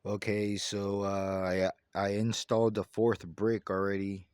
Okay, so I installed the fourth brick already,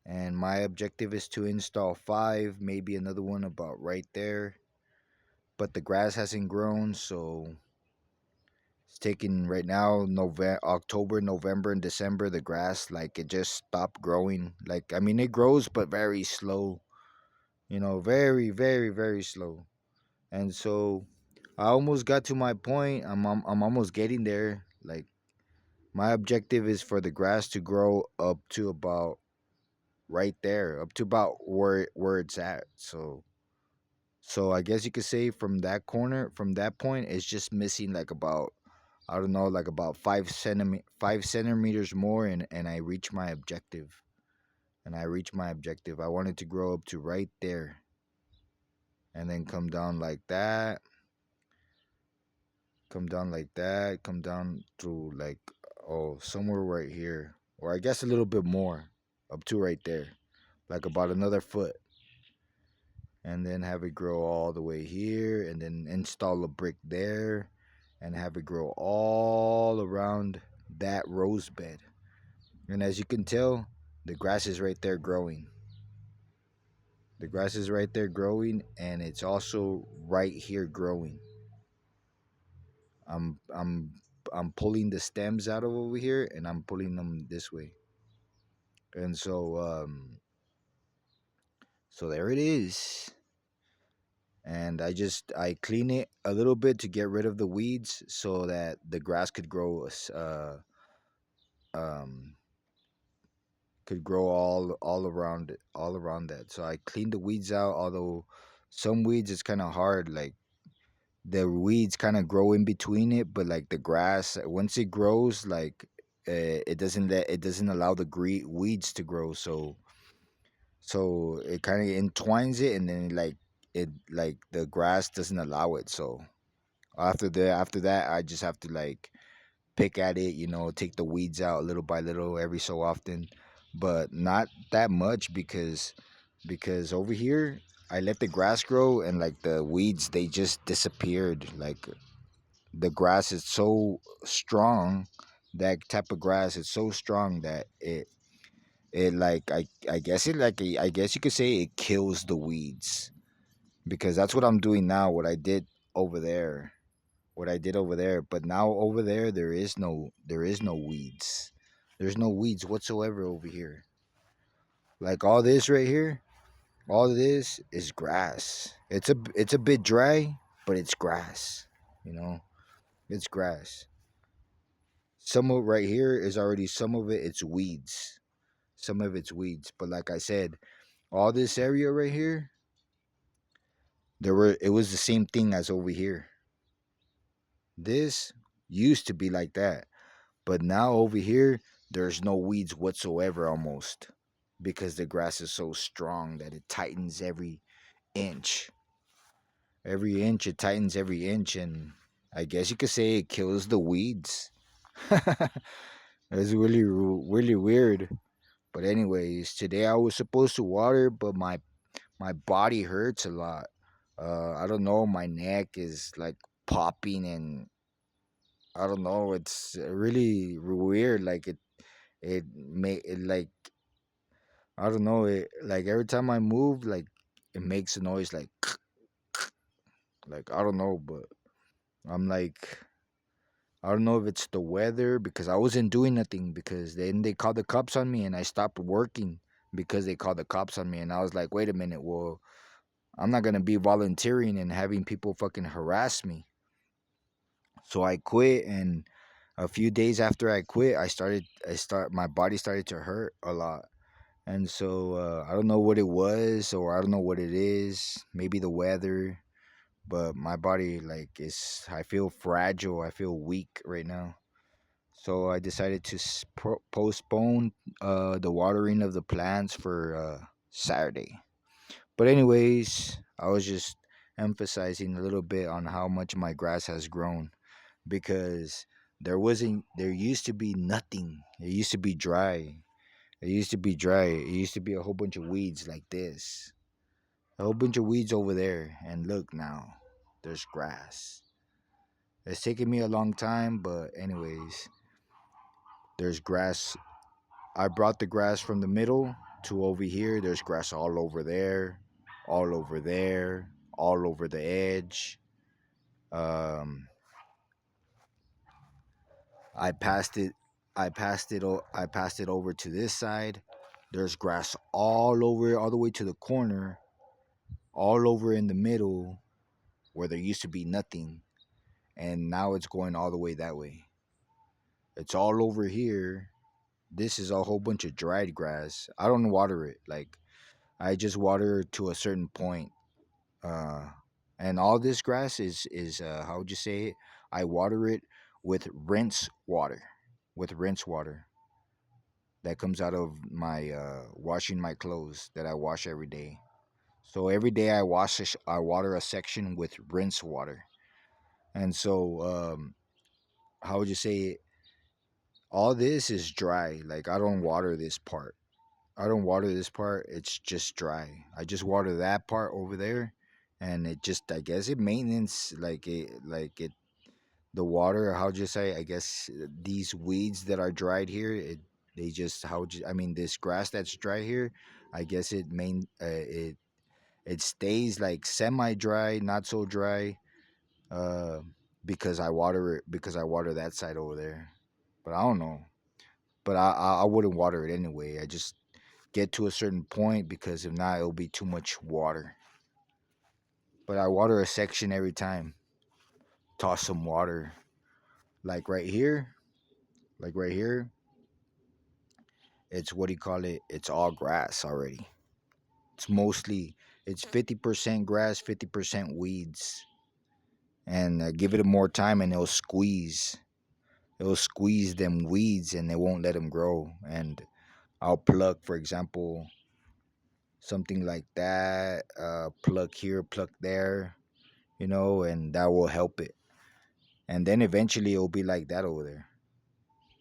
and my objective is to install five, maybe another one about right there. But the grass hasn't grown, so it's taking right now October, November, and December. The grass like it just stopped growing. Like I mean, it grows, but very slow. Very, very, very slow. And so I almost got to my point. I'm almost getting there. Like my objective is for the grass to grow up to about right there, up to about where it's at. So I guess you could say from that corner, from that point, it's just missing like about I don't know, like about 5 centimeters more, and I reach my objective. And I reach my objective. I want it to grow up to right there, and then come down like that, come down like that, come down through like somewhere right here, or I guess a little bit more, up to right there, like about another foot, and then have it grow all the way here, and then install a brick there, and have it grow all around that rose bed. And as you can tell, the grass is right there growing. The grass is right there growing, and it's also right here growing. I'm I'm I'm pulling the stems out of over here, and I'm pulling them this way. And so there it is. And I clean it a little bit to get rid of the weeds so that the grass um could grow all around it, all around that. So I clean the weeds out, although some weeds it's kind of hard, like the weeds kind of grow in between it, but like the grass once it grows, like it doesn't allow the weeds to grow, so it kind of entwines it, and then it like the grass doesn't allow it. So after that I just have to like pick at it, take the weeds out little by little every so often, but not that much because over here I let the grass grow, and like the weeds they just disappeared. Like the grass is so strong, that type of grass is so strong that it like I guess it like I guess you could say it kills the weeds, because that's what I'm doing now. Over there what I did over there, but now over there is no weeds. There's no weeds whatsoever over here. Like all this right here, all of this is grass. It's a bit dry, but it's grass. You know, it's grass. Some of right here is already some of it. It's weeds. Some of it's weeds, but like I said, all this area right here, it was the same thing as over here. This used to be like that. But now over here, there's no weeds whatsoever almost, because the grass is so strong that it tightens every inch. Every inch, it tightens every inch, and I guess you could say it kills the weeds. It's really weird. But anyways, today I was supposed to water, but my body hurts a lot. I don't know, my neck is like popping, and I don't know, it's really weird. Like it may it like I don't know, it like every time I move, like it makes a noise like I don't know, but I'm like I don't know if it's the weather, because I wasn't doing nothing, because then they called the cops on me and I stopped working because they called the cops on me, and I was like, wait a minute, well, I'm not gonna be volunteering and having people fucking harass me. So I quit, and a few days after I quit, my body started to hurt a lot. And so I don't know what it was, or I don't know what it is. Maybe the weather, but my body like is. I feel fragile. I feel weak right now. So I decided to postpone the watering of the plants for Saturday. But anyways, I was just emphasizing a little bit on how much my grass has grown, because there used to be nothing. It used to be dry. It used to be dry. It used to be a whole bunch of weeds like this. A whole bunch of weeds over there. And look now, there's grass. It's taken me a long time, but anyways. There's grass. I brought the grass from the middle to over here. There's grass all over there, all over there, all over the edge. Um, I passed it. I passed it over to this side. There's grass all over, all the way to the corner, all over in the middle, where there used to be nothing, and now it's going all the way that way. It's all over here. This is a whole bunch of dried grass. I don't water it. Like, I just water to a certain point. Uh, and all this grass is how would you say it? I water it with rinse water, with rinse water that comes out of my washing my clothes that I wash every day. So every day I water a section with rinse water. And so how would you say it? All this is dry. Like, I don't water this part. I don't water this part. It's just dry. I just water that part over there, and it just, I guess it maintenance, like it the water. How'd you say? I guess these weeds that are dried here, they just, I mean, this grass that's dry here. I guess it stays like semi dry, not so dry, uh, because I water that side over there. But I don't know. But I wouldn't water it anyway. I just get to a certain point, because if not, it'll be too much water. But I water a section every time. Toss some water. Like right here, like right here, it's, what do you call it? It's all grass already. It's mostly, it's 50% grass, 50% weeds. And give it more time, and it'll squeeze. It'll squeeze them weeds, and it won't let them grow. And I'll pluck, for example, something like that. Pluck here, pluck there, and that will help it. And then eventually it'll be like that over there,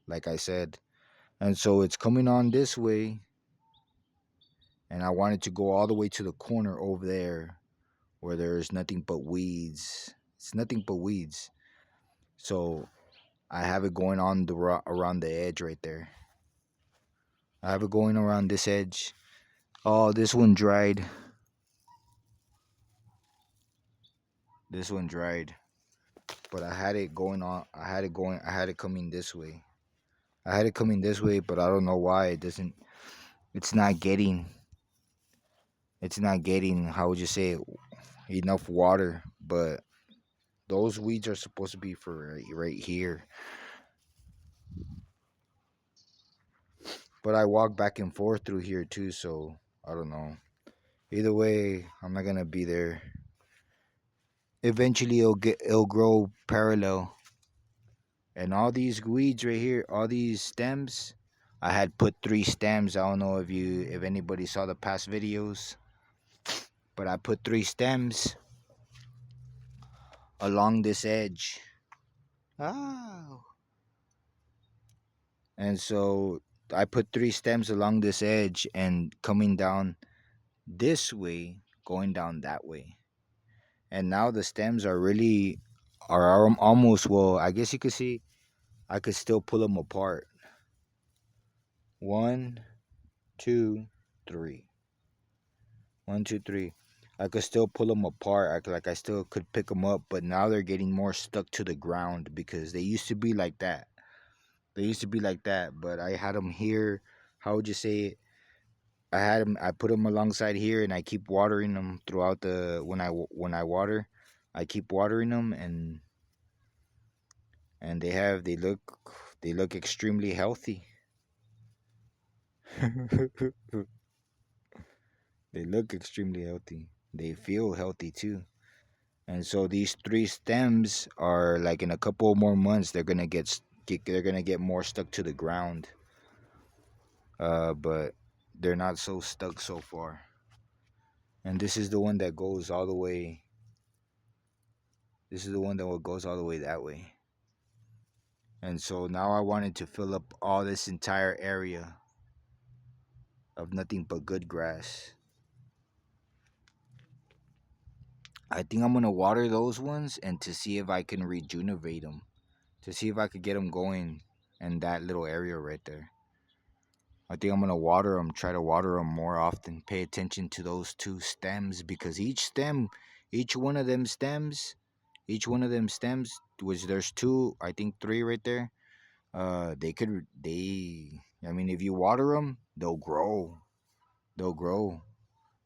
like I said. And so it's coming on this way, and I wanted to go all the way to the corner over there, where there's nothing but weeds. It's nothing but weeds. So I have it going on around the edge right there. I have it going around this edge. Oh, this one dried. This one dried. But I had it going on. I had it coming this way. I had it coming this way, but I don't know why it doesn't. It's not getting. It's not getting. How would you say it? Enough water. But those weeds are supposed to be for right here. But I walk back and forth through here too, so I don't know. Either way, I'm not gonna be there. Eventually, it'll grow parallel. And all these weeds right here, all these stems, I had put 3 stems. I don't know if anybody saw the past videos, but I put 3 stems along this edge. Oh. And so I put 3 stems along this edge, and coming down this way, going down that way. And now the stems are almost, well, I guess you could see I could still pull them apart. One, two, three. 1, 2, 3. I could still pull them apart. I still could pick them up, but now they're getting more stuck to the ground, because they used to be like that. They used to be like that, but I had them here. How would you say it? I had them. I put them alongside here, and I keep watering them throughout the when I water. I keep watering them, and they look extremely healthy. They look extremely healthy. They feel healthy too. And so these 3 stems are, like, in a couple more months they're gonna get more stuck to the ground. But they're not so stuck so far. And this is the one that goes all the way. This is the one that goes all the way that way. And so now I wanted to fill up all this entire area of nothing but good grass. I think I'm gonna water those ones, and to see if I can rejuvenate them, to see if I could get them going. in that little area right there. I think I'm gonna water them. Try to water them more often. Pay attention to those two stems because each stem, each one of them stems, each one of them stems, which there's two, I think three right there. They could they. I mean, if you water them, they'll grow. They'll grow,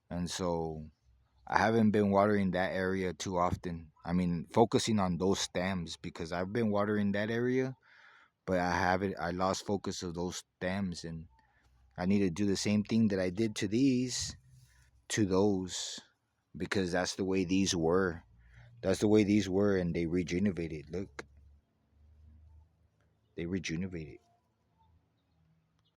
and so I haven't been watering that area too often. I mean, focusing on those stems because I've been watering that area, but I haven't. I lost focus of those stems, and I need to do the same thing that I did to these to those because that's the way these were. That's the way these were, and they regenerated. Look, they regenerated.